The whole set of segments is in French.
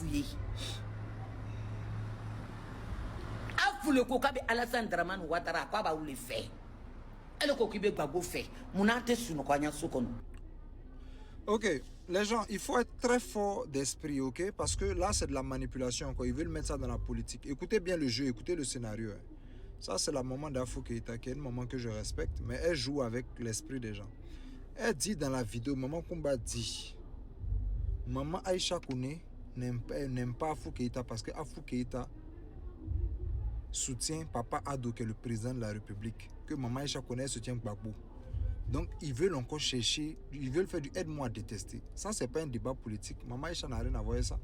fouillé. A foule ko kabe Alassane Dramane Ouattara quoi ba ou le fait. Elle ko kibe gbagbo fait. Munate suno ko anya sokono. Ok, les gens, il faut être très fort d'esprit, ok? Parce que là, c'est de la manipulation, quoi. Ils veulent mettre ça dans la politique. Écoutez bien le jeu, écoutez le scénario. Hein. Ça, c'est la maman d'Afou Keïta, qui est une maman que je respecte, mais elle joue avec l'esprit des gens. Elle dit dans la vidéo, Maman Kumba dit, Maman Aïcha Kone n'aime pas Afou Keïta parce que Afou Keïta soutient Papa Ado, qui est le président de la République, que Maman Aïcha Kone soutient Gbagbo. Donc, ils veulent encore chercher, ils veulent faire du aide-moi à détester. Ça, c'est pas un débat politique. Maman Aïcha n'a rien à voir avec ça.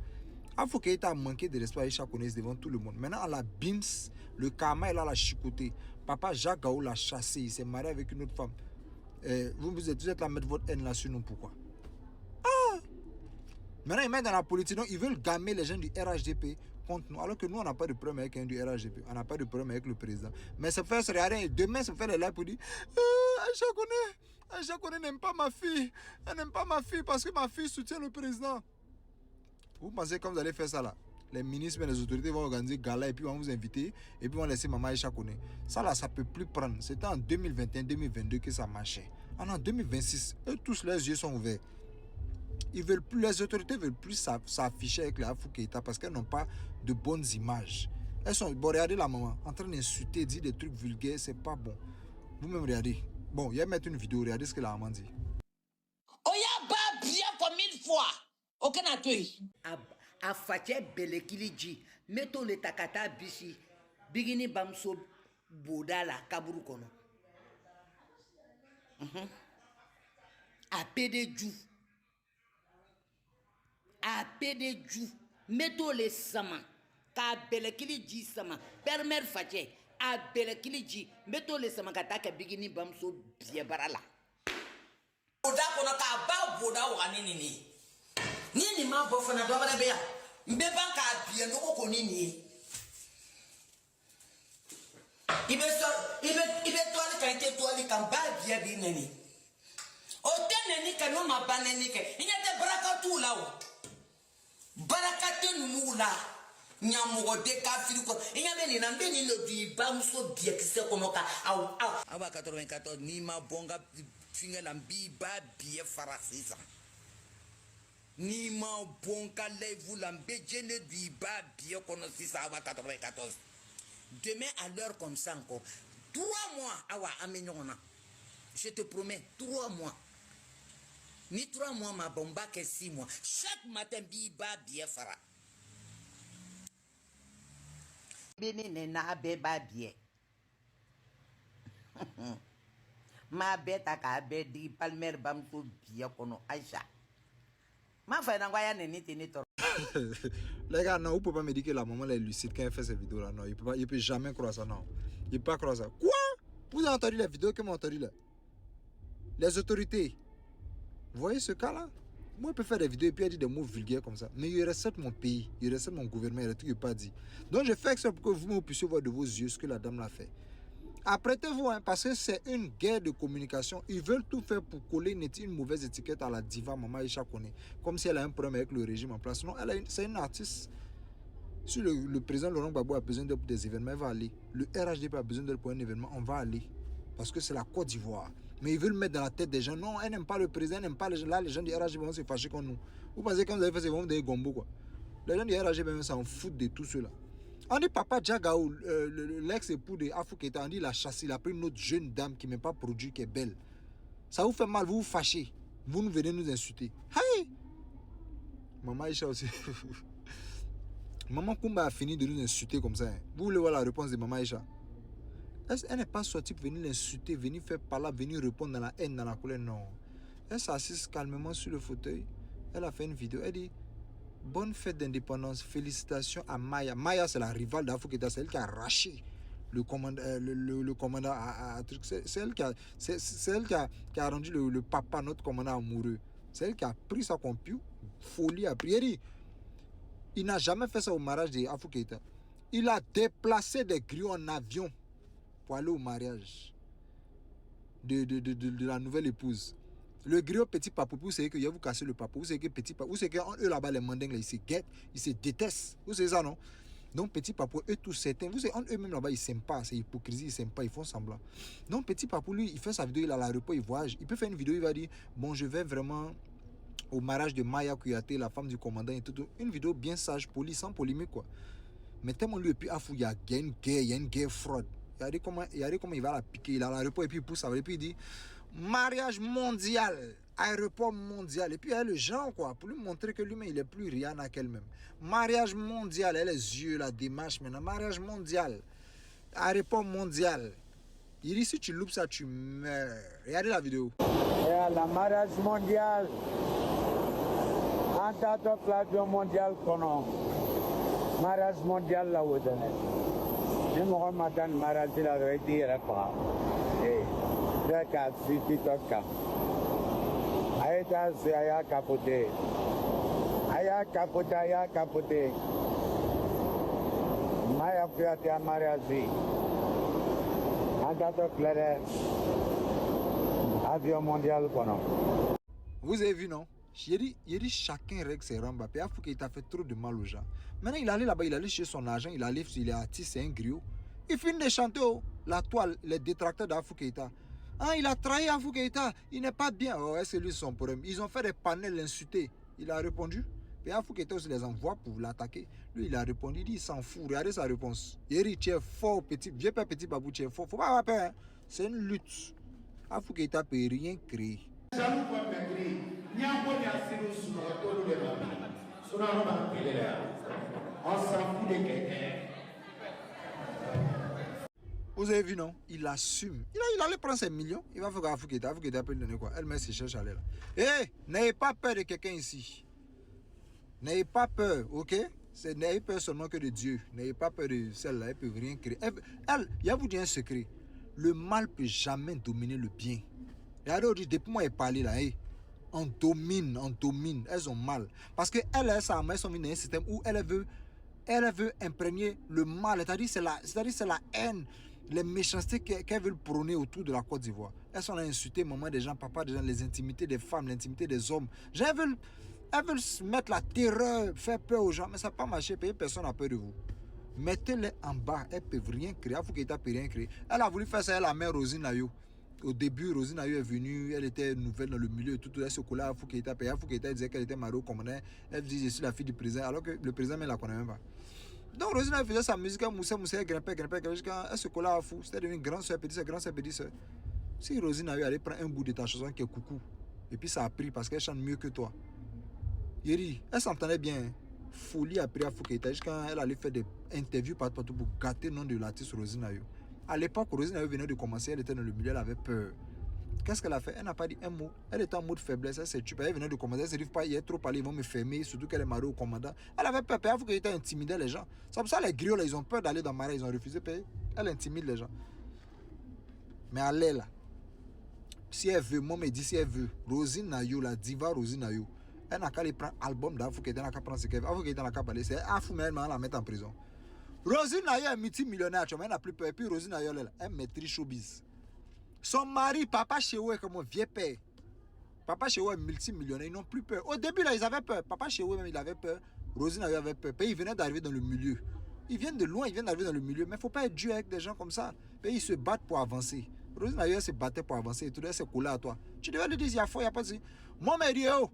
Afou Keïta a manqué de respect à Aïcha Konès devant tout le monde. Maintenant, à la BIMS, le karma, il a la chicoté. Papa Jacques Gao l'a chassé, il s'est marié avec une autre femme. Vous êtes là à mettre votre haine là sur nous, pourquoi? Maintenant, ils mettent dans la politique, donc ils veulent gammer les gens du RHDP contre nous. Alors que nous, on n'a pas de problème avec un du RHDP. On n'a pas de problème avec le président. Mais ça fait rien. Demain, ça fait les lives pour dire Aïcha Kone n'aime pas ma fille. Elle n'aime pas ma fille parce que ma fille soutient le président. Vous pensez que vous allez faire ça là? Les ministres et les autorités vont organiser gala et puis vont vous inviter et puis vont laisser Maman Aïcha Kone. Ça là, ça ne peut plus prendre. C'était en 2021-2022 que ça marchait. En 2026, eux tous leurs yeux sont ouverts. Ils veulent plus, les autorités ne veulent plus s'afficher avec les Afou Keïta parce qu'elles n'ont pas de bonnes images. Elles sont, bon, regardez la maman, en train d'insulter, dire des trucs vulgaires, c'est pas bon. Vous-même regardez. Bon, il va mettre une vidéo, regardez ce que la maman dit. Oya ba bien comme 1000 fois. Aucun atouille. A fache belekiliji. Meto le takata bishi. Bigini bamso bodala kaburu kono. A pédéju. A pédéju. Meto le sama. Ka belekiliji sama. Permer fache. A belekiliji. Meto le sama kataka bigini bamso biebarala. Boda kono ka ba boda wani nini. Nini ma bofana do bara beya. Mbeba ka bie no ko nini. Ibe toile kan te toile kan ba bie bi nini. O teneni kan no ma baneni ke. Inyate baraka tu lawo. Baraka te nu la. Nyamugo de ka fili ko. Inyabe ni na mbeni no di bamso bie kise kono ka au. Aba 94 ni ma bonga finga na bi ba bie farasisa. Ni ma bonka levu la mbejene du ba bie kono sisa aba 94. Demain à l'heure comme ça encore 3 mois awa amenyona. Je te promets 3 mois. Ni 3 mois ma bomba que 6 mois. Chaque matin bi ba bie fara. Bini ne na be ba bie. Ma beta ka be di palmer bamso bie kono Aïcha. Ma fait n'envoyer ni toro. Les gars, non, vous ne pouvez pas me dire que la maman est lucide quand elle fait ces vidéos-là. Non, il ne peut jamais croire ça, non. Il ne peut pas croire ça. Quoi? Vous avez entendu la vidéo que m'ont entendu là? Les autorités. Vous voyez ce cas-là? Moi, je peux faire des vidéos et puis dire des mots vulgaires comme ça. Mais il recette mon pays, il recette mon gouvernement, il y a des trucs qu'il n'a pas dit. Donc, je fais ça pour que vous puissiez voir de vos yeux ce que la dame l'a fait. Apprêtez-vous, hein, parce que c'est une guerre de communication. Ils veulent tout faire pour coller une mauvaise étiquette à la diva Maman Aïcha Kone. Comme si elle a un problème avec le régime en place. Non, c'est une artiste. Si le président Laurent Gbagbo a besoin d'elle pour des événements, il va aller. Le RHDP a besoin d'elle pour un événement, on va aller. Parce que c'est la Côte d'Ivoire. Mais ils veulent mettre dans la tête des gens. Non, elle n'aime pas le président, elle n'aime pas les gens. Là, les gens du RHDP vont se fâcher contre nous. Vous pensez que quand vous avez fait, ils vont vous donner gombo, quoi. Les gens du RHDP s'en foutent de tout cela. On dit Papa Jagao, l'ex-époux de Afou Keïta, on dit il a chassé, il a pris une autre jeune dame qui n'est pas produit, qui est belle. Ça vous fait mal, vous vous fâchez. Vous nous venez nous insulter. Hey! Maman Aïcha aussi. Maman Kumba a fini de nous insulter comme ça. Vous voulez voir la réponse de Maman Aïcha? Elle n'est pas sortie pour venir l'insulter, venir faire par là, venir répondre dans la haine, dans la colère. Non. Elle s'assise calmement sur le fauteuil. Elle a fait une vidéo. Elle dit bonne fête d'indépendance, félicitations à Maya. Maya, c'est la rivale d'Afou Keïta, c'est elle qui a arraché le commandant à truc. C'est elle, qui a rendu le papa, notre commandant amoureux. C'est elle qui a pris sa compu, folie à prier. Il n'a jamais fait ça au mariage d'Afou Keïta. Il a déplacé des griots en avion pour aller au mariage de la nouvelle épouse. Le griot petit papou, vous savez que je vais vous casser le papou. Vous savez que petit papou, vous savez qu'eux là-bas, les mandingues, ils se guettent, ils se détestent. Vous savez ça, non? Donc, petit papou, eux tous certains, vous savez, eux-mêmes là-bas, ils s'aiment pas, c'est hypocrisie, ils s'aiment pas, ils font semblant. Donc, petit papou, lui, il fait sa vidéo, il a l'aéroport, il voyage. Il peut faire une vidéo, il va dire, bon, je vais vraiment au mariage de Maya Kouyaté, la femme du commandant et tout. Une vidéo bien sage, polie, sans polémique, quoi. Mais tellement lui, et puis, il y a une guerre fraude. Regardez comment il va la piquer, il a l'aéroport, et puis il pousse, et puis il dit, mariage mondial, aéroport mondial. Et puis il y a le genre, quoi, pour lui montrer que lui-même, il est plus Rihanna qu'elle-même. Mariage mondial, elle a les yeux, la démarche maintenant. Mariage mondial, aéroport mondial. Il dit, si tu loupes ça, tu meurs. Regardez la vidéo. Et la mariage mondial, en tant que l'avion mondial, mariage mondial là où je me matin mariage là où il est pas. Et c'est si TikTok. Aïta c'est aya capoté. Aya capoté. Maya Kouyaté à mariage. En tant que avion mondial kono. Vous avez vu, non? Il dit chacun règle ses rambas. Puis il faut qu'il t'a fait trop de mal aux gens. Maintenant, il allait là-bas, il allait chercher son argent, il allait, il est artiste, c'est un griot. Il finit de chanter la toile, les détracteurs d'Afou Keïta. Ah, il a trahi Afou Keïta, il n'est pas bien. Oh, c'est lui son problème. Ils ont fait des panels l'insulter. Il a répondu. Puis Afou Keïta aussi les envoie pour l'attaquer. Lui, il a répondu, il dit, il s'en fout. Regardez sa réponse. Il dit, tu es fort, petit, vieux père petit babou, tu es fort. Faut pas avoir peur. Hein. C'est une lutte. Afou Keïta ne peut rien créer. Vous avez vu, non? Il assume. Il allait prendre ses millions. Il va faire Afou Keïta. Afou Keïta peut lui donner quoi? Elle-même se cherche à aller là. Hé, n'ayez pas peur de quelqu'un ici. N'ayez pas peur, ok? N'ayez peur seulement que de Dieu. N'ayez pas peur de celle-là. Elle ne peut rien créer. Elle, il y a vous dire un secret. Le mal ne peut jamais dominer le bien. Regardez, depuis moi, elle parlé là. Hey, on domine. Elles ont mal. Parce qu'elles, elles sont dans un système où elle veut imprégner le mal. C'est-à-dire c'est la haine, les méchancetés qu'elles veulent prôner autour de la Côte d'Ivoire. Elles sont là à insulter maman des gens, papa des gens, les intimités des femmes, l'intimité des hommes. Elles veulent mettre la terreur, faire peur aux gens, mais ça n'a pas marché, personne n'a peur de vous. Mettez-les en bas, elles ne peuvent rien créer. Il faut qu'elles ne peuvent rien créer. Elle a voulu faire ça, elle a mère Rosine Nayo. Au début, Rosine Nayo est venue, elle était nouvelle dans le milieu, tout elle se collait à Foukeïta. Foukeïta disait qu'elle était mariée au commandant. Elle disait, je suis la fille du président, alors que le président ne la connaît même pas. Donc Rosine Nayo faisait sa musique, elle moussait, elle grimpait, jusqu'à elle se collait à Fou. C'était devenu grande soeur, petite soeur. Si Rosine Nayo allait prendre un bout de ta chanson qui est coucou, et puis ça a pris parce qu'elle chante mieux que toi. Yeri, elle s'entendait bien. Folie a pris à Foukeïta jusqu'à elle allait faire des interviews partout pour gâter le nom de l'artiste Rosine Nayo. À l'époque, Rosine Nayo venait de commencer, elle était dans le milieu, elle avait peur. Qu'est-ce qu'elle a fait? Elle n'a pas dit un mot. Elle était en mode faiblesse, elle s'est tuée. Elle venait de commencer, elle ne se dit pas, il est trop parlé, ils vont me fermer, surtout qu'elle est mariée au commandant. Elle avait peur, il faut qu'elle intimidait les gens. C'est pour ça que les griots, là, ils ont peur d'aller dans le marais, ils ont refusé de payer. Elle intimide les gens. Mais elle est là. Si elle veut, moi me dit si elle veut, Rosine Nayo, la diva Rosine Nayo, elle n'a qu'à aller prendre l'album d'Afou Keïta, elle n'a qu'à prendre ce qu'elle veut. Afou Keïta n'a qu'à parler, c'est Afou, mais elle la mettre en prison. Rosine Nayo est multimillionnaire, elle n'a plus peur. Et puis Rosine Nayo, elle maîtrise showbiz. Son mari, Papa Chéou, est comme un vieux père. Papa Chéou est multimillionnaire, ils n'ont plus peur. Au début, là, ils avaient peur. Papa Chéou, même, il avait peur. Rosine Nayo avait peur. Puis ils venaient d'arriver dans le milieu. Ils viennent de loin, ils viennent d'arriver dans le milieu. Mais il ne faut pas être dur avec des gens comme ça. Puis ils se battent pour avancer. Rosine Nayo, elle se battait pour avancer. Et tout elle s'est collée à toi. Tu devais lui dire, il y a faux, il n'y a pas de... Moi, je me dis, oh,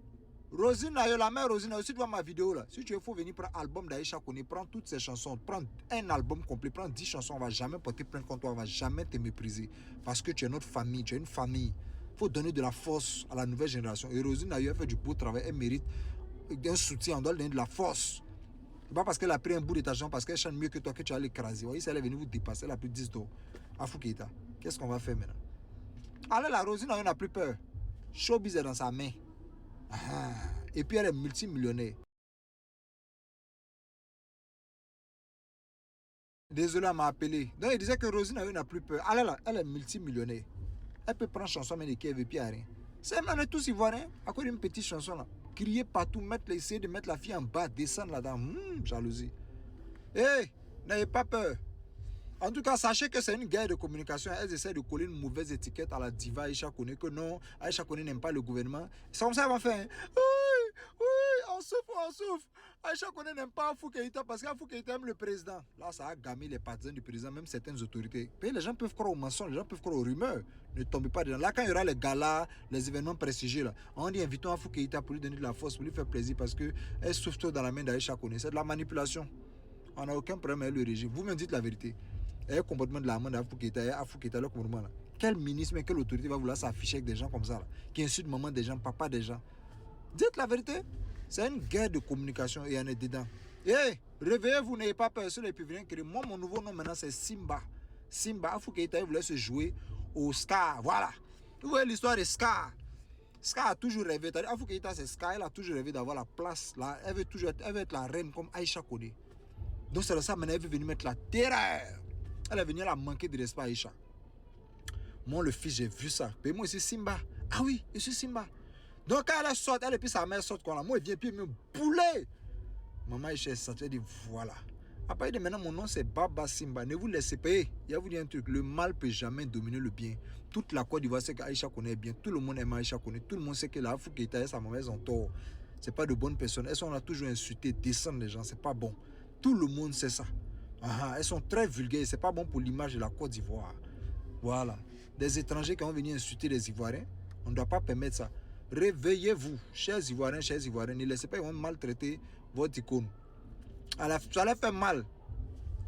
Rosine Nayo, la mère Rosine Nayo, si tu vois ma vidéo là, si tu veux, il faut venir prendre l'album d'Aïcha Koné, prendre toutes ses chansons, prendre un album complet, prendre 10 chansons, on ne va jamais porter plainte contre toi, on ne va jamais te mépriser. Parce que tu es notre famille, tu es une famille. Il faut donner de la force à la nouvelle génération. Et Rosine Nayo, elle fait du beau travail, elle mérite un soutien, on doit lui donner de la force. C'est pas parce qu'elle a pris un bout de ta jambe, parce qu'elle chante mieux que toi que tu vas l'écraser. Vous voyez, si elle est venue vous dépasser, elle a plus 10 d'eau. Afou Keïta, qu'est-ce qu'on va faire maintenant? Allez, la Rosine Nayo n'a plus peur. Showbiz est dans sa main. Ah. Et puis elle est multimillionnaire. Désolé, elle m'a appelé. Donc il disait que Rosine Nayo n'a plus peur. Allez là, elle est multimillionnaire. Elle peut prendre chanson, mais qui veut puis rien. C'est on est tous ivoiriens. À cause d'une petite chanson là. Crier partout, essayer de mettre la fille en bas, descendre là-dedans. Jalousie. Hé, n'ayez pas peur. En tout cas, sachez que c'est une guerre de communication. Elles essaient de coller une mauvaise étiquette à la diva Aïcha Koné, que non, Aïcha Koné n'aime pas le gouvernement. C'est comme ça qu'ils vont faire. Hein. Oui, oui, on souffre, on souffre. Aïcha Koné n'aime pas Afou Keïta parce qu'Afou Keïta aime le président. Là, ça a gamé les partisans du président, même certaines autorités. Mais les gens peuvent croire aux mensonges, les gens peuvent croire aux rumeurs. Ne tombez pas dedans. Là, quand il y aura les galas, les événements prestigieux, là, on dit invitons Afou Keïta pour lui donner de la force, pour lui faire plaisir parce qu'elle souffre trop dans la main d'Aïcha Koné. C'est de la manipulation. On n'a aucun problème avec le régime. Vous me dites la vérité. Et le comportement de la main d'Afou Keïta, le comportement là. Quel ministre, mais quelle autorité va vouloir s'afficher avec des gens comme ça là, qui insultent maman des gens, papa des gens? Dites la vérité. C'est une guerre de communication et on est dedans. Hey, réveillez-vous, n'ayez pas peur. Sur les puvriens, moi, mon nouveau nom maintenant c'est Simba. Simba, Afou Keïta voulait se jouer au Scar. Voilà. Vous voyez l'histoire de Scar. Scar a toujours rêvé. Afou Keïta c'est Scar. Elle a toujours rêvé d'avoir la place là. Elle veut être la reine comme Aïcha Koné. Donc c'est ça maintenant elle veut venir mettre la terreur. Elle est venue la manquer de respect à Aïcha. Moi, le fils, j'ai vu ça. Et moi, c'est Simba. Ah oui, je suis Simba. Donc, quand elle sort, elle et puis sa mère sort quoi là. Moi, elle vient puis me bouler. Maman Aïcha est sortie, elle dit voilà. Après, elle dit maintenant, mon nom c'est Baba Simba. Ne vous laissez pas. Il y a vous dire un truc. Le mal ne peut jamais dominer le bien. Toute la Côte d'Ivoire sait qu'Aïcha connaît bien. Tout le monde aime Aïcha connaît. Tout le monde sait que la Afou Keïta et sa maman, elles ont tort. Ce n'est pas de bonnes personnes. Elles sont là toujours insultées, descendre les gens. Ce n'est pas bon. Tout le monde sait ça. Elles sont très vulgaires. Ce n'est pas bon pour l'image de la Côte d'Ivoire. Voilà. Des étrangers qui vont venir insulter les Ivoiriens, on ne doit pas permettre ça. Réveillez-vous, chers Ivoiriens, ne laissez pas, ils vont maltraiter votre icône. Ça leur fait mal.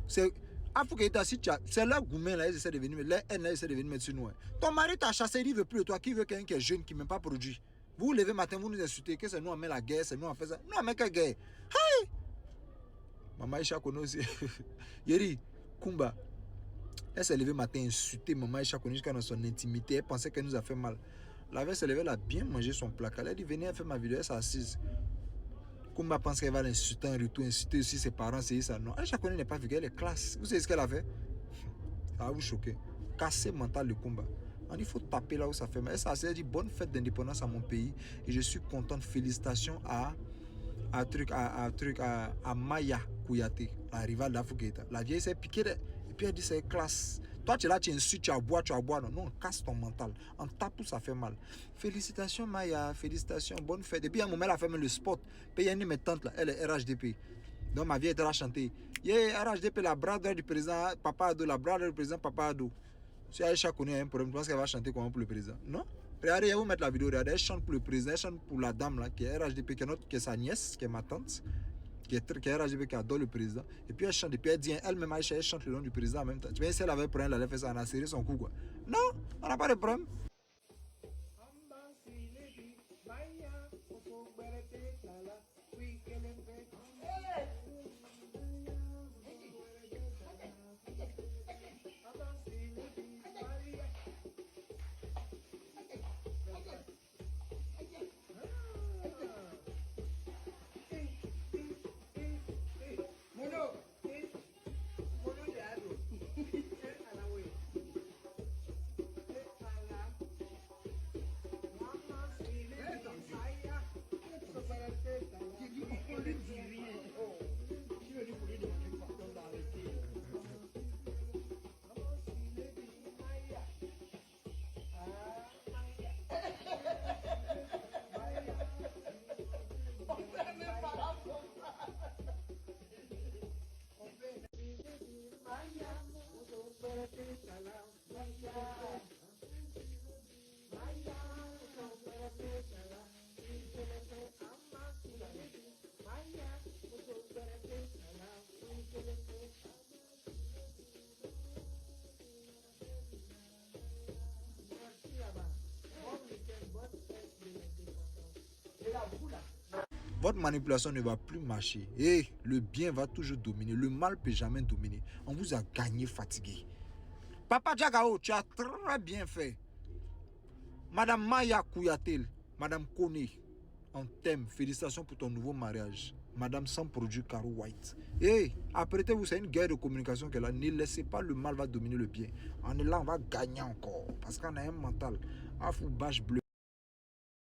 C'est Afou Keïta, c'est leur gourmet là, ils essaient de venir, leur haine là, ils essaient de venir mettre sur nous. Ton mari t'a chassé, il ne veut plus de toi, qui veut quelqu'un qui est jeune, qui ne même pas produit. Vous vous levez matin, vous nous insultez, que c'est nous on met la guerre, c'est nous on fait ça. Nous on met quelle guerre? Hey! Maman Aïcha Koné aussi. Yeri, Kumba. Elle s'est levée matin insultée maman Aïcha Koné jusqu'à dans son intimité. Elle pensait qu'elle nous a fait mal. La veille s'est levée, elle a bien mangé son placard. Elle a dit venez, elle fait ma vidéo, elle s'est assise. Kumba pense qu'elle va l'insulter en retour, insulter aussi ses parents, c'est ça. Non, Aïcha Koné n'est pas vulgaire, elle est classe. Vous savez ce qu'elle a fait? Ça va vous choquer. Casser mental le Kumba. On dit il faut taper là où ça fait mal. Elle s'est assise, elle dit bonne fête d'indépendance à mon pays. Et je suis contente. Félicitations à Maya Kouyaté, la rivale d'Afou Keïta. La vieille s'est piquée. Et puis elle dit c'est classe. Toi tu es là, tu insultes, tu aboies. Non, on casse ton mental. On tape où ça fait mal. Félicitations Maya, félicitations, bonne fête. Et puis à un moment elle a fait même le spot. Puis il y a une de mes tantes là, elle est RHDP. Donc ma vieille était là chanter. Yeah, RHDP, la brother du président Papa Ado, la brother du président Papa Ado. Si Aïcha connaît un problème, tu penses qu'elle va chanter comment pour le président? Non? Regardez, je vais vous mettre la vidéo. Regardez, elle chante pour le président, elle chante pour la dame là, qui est RHDP, qui est sa nièce, qui est ma tante, qui est RHDP, qui adore le président. Et puis elle chante, et puis elle dit, elle-même, Aïcha, elle chante le nom du président en même temps. Tu vois, si elle avait pris elle allait faire ça, elle a serré son cou, quoi. Non, on n'a pas de problème. Votre manipulation ne va plus marcher. Et le bien va toujours dominer. Le mal ne peut jamais dominer. On vous a gagné fatigué. Papa Djagao, tu as très bien fait. Madame Maya Kouyaté, Madame Koné, on t'aime. Félicitations pour ton nouveau mariage. Madame sans produit Caro White. Et apprêtez-vous, c'est une guerre de communication qu'elle a. Ne laissez pas le mal va dominer le bien. On est là, on va gagner encore. Parce qu'on a un mental. Afou bâche bleu.